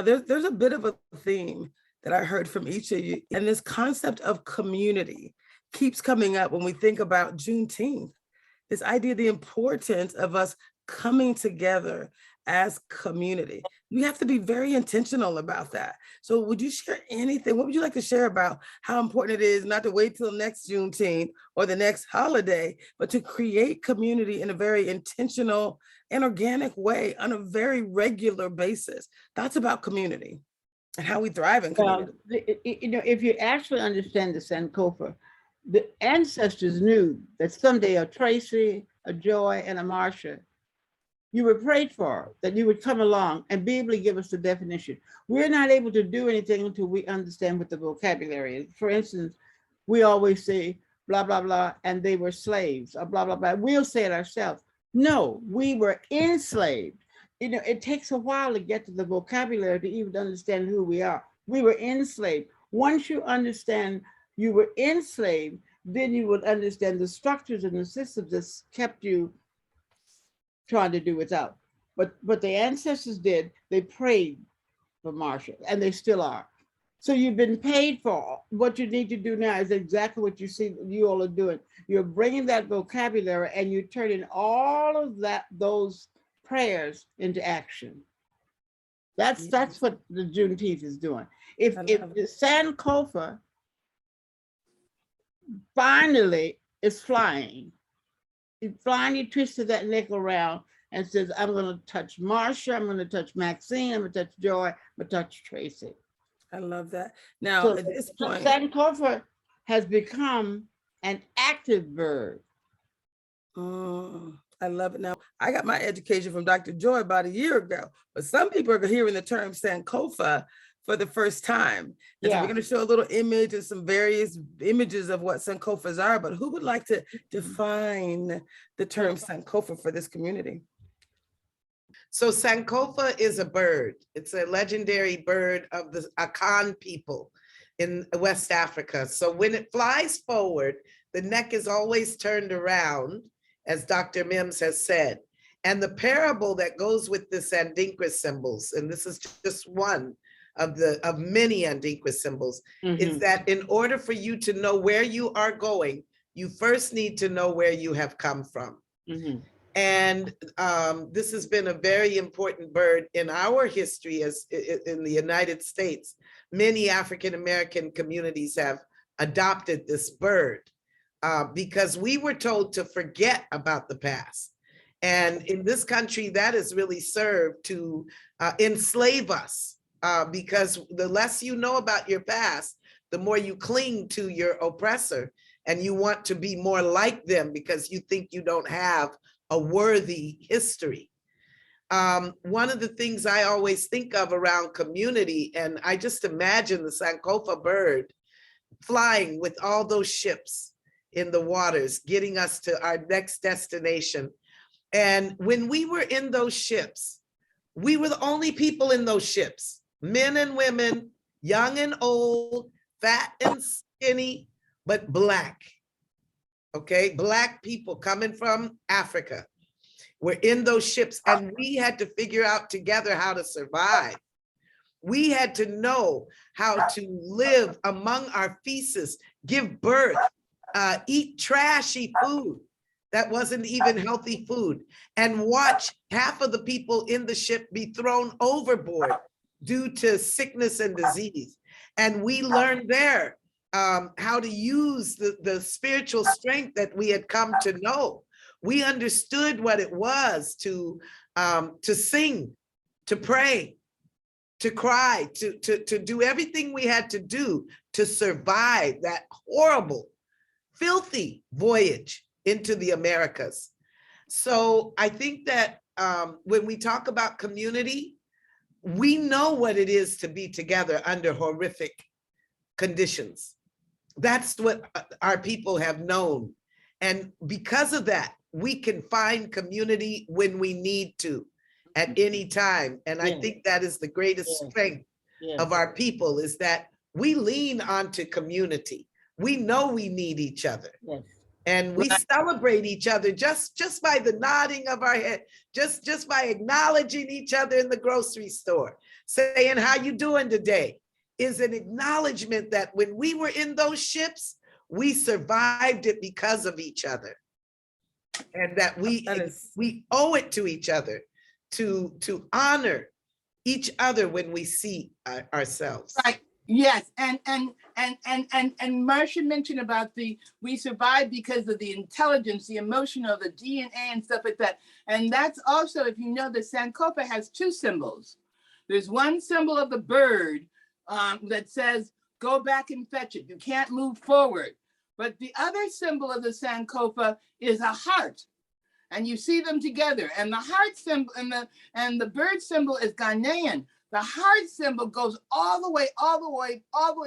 Now, there's a bit of a theme that I heard from each of you, and this concept of community keeps coming up when we think about Juneteenth. This idea, the importance of us coming together as community. We have to be very intentional about that. So would you share anything? What would you like to share about how important it is not to wait till next Juneteenth or the next holiday, but to create community in a very intentional and organic way on a very regular basis? That's about community and how we thrive in community. Well, if you actually understand the Sankofa, the ancestors knew that someday a Tracy, a Joy, and a Marcia, you were prayed for, that you would come along and be able to give us the definition. We're not able to do anything until we understand what the vocabulary is. For instance, we always say blah, blah, blah, and they were slaves, or blah, blah, blah. We'll say it ourselves. No, we were enslaved. It takes a while to get to the vocabulary to even understand who we are. We were enslaved. Once you understand you were enslaved, then you would understand the structures and the systems that kept you trying to do without. But the ancestors did, they prayed for Marcia, and they still are. So you've been paid for. What you need to do now is exactly what you see you all are doing. You're bringing that vocabulary and you're turning all of those prayers into action. That's what the Juneteenth is doing. If the Sankofa finally is flying, he finally twisted that neck around and says, I'm going to touch Marcia, I'm going to touch Maxine, I'm going to touch Joy, I'm going to touch Tracy. I love that. Now, So at this point, Sankofa has become an active bird. I love it. Now, I got my education from Dr. Joy about a year ago, but some people are hearing the term Sankofa for the first time. And so we're going to show a little image and some various images of what Sankofas are, but who would like to define the term Sankofa for this community? So Sankofa is a bird. It's a legendary bird of the Akan people in West Africa. So when it flies forward, the neck is always turned around, as Dr. Mimms has said. And the parable that goes with the Andinka symbols, and this is just one of many Andinka symbols, is that in order for you to know where you are going, you first need to know where you have come from. And this has been a very important bird in our history as in the United States. Many African-American communities have adopted this bird because we were told to forget about the past. And in this country, that has really served to enslave us because the less you know about your past, the more you cling to your oppressor and you want to be more like them because you think you don't have a worthy history. One of the things I always think of around community, and I just imagine the Sankofa bird flying with all those ships in the waters, getting us to our next destination. And when we were in those ships, we were the only people in those ships, men and women, young and old, fat and skinny, but Black. Okay, Black people coming from Africa. We're in those ships and we had to figure out together how to survive. We had to know how to live among our feces, give birth, eat trashy food that wasn't even healthy food, and watch half of the people in the ship be thrown overboard due to sickness and disease. And we learned there how to use the spiritual strength that we had come to know. We understood what it was to sing, to pray, to cry, to do everything we had to do to survive that horrible, filthy voyage into the Americas. So I think that when we talk about community, we know what it is to be together under horrific conditions. That's what our people have known. And because of that, we can find community when we need to at any time. And I think that is the greatest strength of our people, is that we lean onto community. We know we need each other. And we celebrate each other just by the nodding of our head, just by acknowledging each other in the grocery store, saying, how you doing today, is an acknowledgement that when we were in those ships, we survived it because of each other. And that we owe it to each other to honor each other when we see ourselves. Right. Yes, and Marcia mentioned about we survived because of the intelligence, the emotional, the DNA and stuff like that. And that's also, if you know, the Sankofa has two symbols. There's one symbol of the bird that says, go back and fetch it. You can't move forward. But the other symbol of the Sankofa is a heart. And you see them together. And the heart symbol and the bird symbol is Ghanaian. The heart symbol goes all the way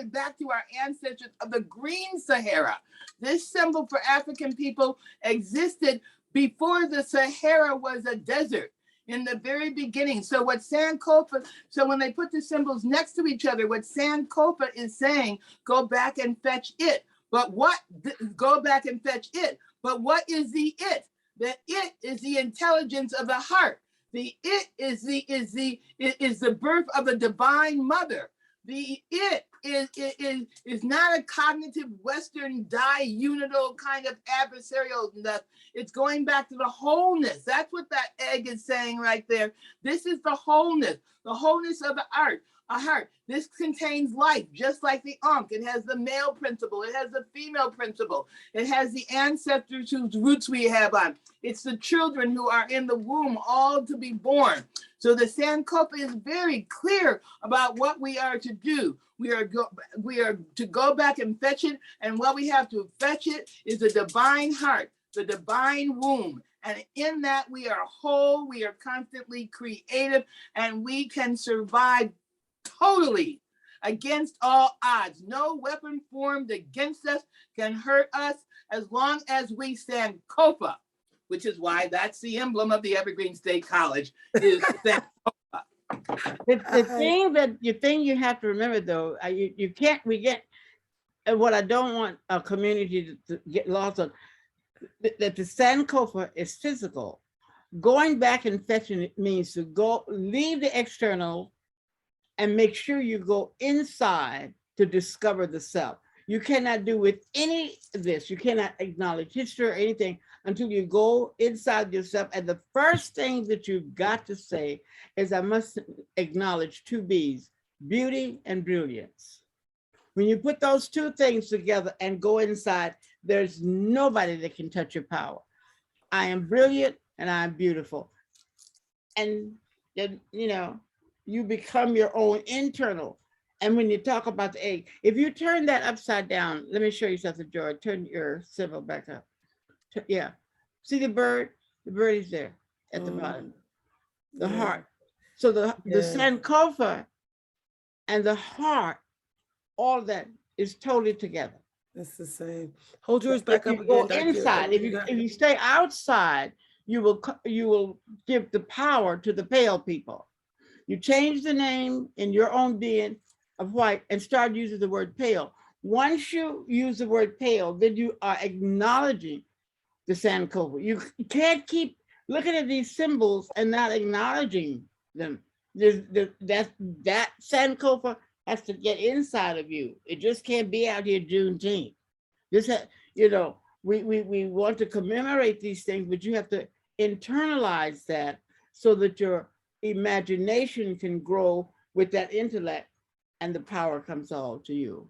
back to our ancestors of the Green Sahara. This symbol for African people existed before the Sahara was a desert in the very beginning. So what Sankofa, so when they put the symbols next to each other, what Sankofa is saying, go back and fetch it. But go back and fetch it. But what is the it? The it is the intelligence of the heart. The it is the birth of a divine mother. The it is not a cognitive Western diunital kind of adversarial stuff. It's going back to the wholeness. That's what that egg is saying right there. This is the wholeness of the heart. A heart. This contains life, just like the Ankh. It has the male principle. It has the female principle. It has the ancestors whose roots we have on. It's the children who are in the womb, all to be born. So the Sankofa is very clear about what we are to do. We are to go back and fetch it. And what we have to fetch it is the divine heart, the divine womb. And in that we are whole, we are constantly creative, and we can survive totally against all odds. No weapon formed against us can hurt us as long as we stand Sankofa, which is why that's the emblem of the Evergreen State College. Is Sankofa. The thing you have to remember though, and what I don't want a community to get lost on, that the Sankofa is physical. Going back and fetching it means to leave the external and make sure you go inside to discover the self. You cannot do with any of this. You cannot acknowledge history or anything until you go inside yourself. And the first thing that you've got to say is, I must acknowledge two B's, beauty and brilliance. When you put those two things together and go inside, there's nobody that can touch your power. I am brilliant and I am beautiful. And then, you become your own internal. And when you talk about the egg, if you turn that upside down, let me show you something, Joy. Turn your symbol back up. Yeah. See the bird? The bird is there at the bottom. The heart. So the Sankofa and the heart, all that is totally together. It's the same. Hold yours back up again. Go inside. If you stay outside, you will give the power to the pale people. You change the name in your own being of white and start using the word pale. Once you use the word pale, then you are acknowledging the Sankofa. You can't keep looking at these symbols and not acknowledging them. That Sankofa has to get inside of you. It just can't be out here Juneteenth. We want to commemorate these things, but you have to internalize that so that your imagination can grow with that intellect and the power comes all to you.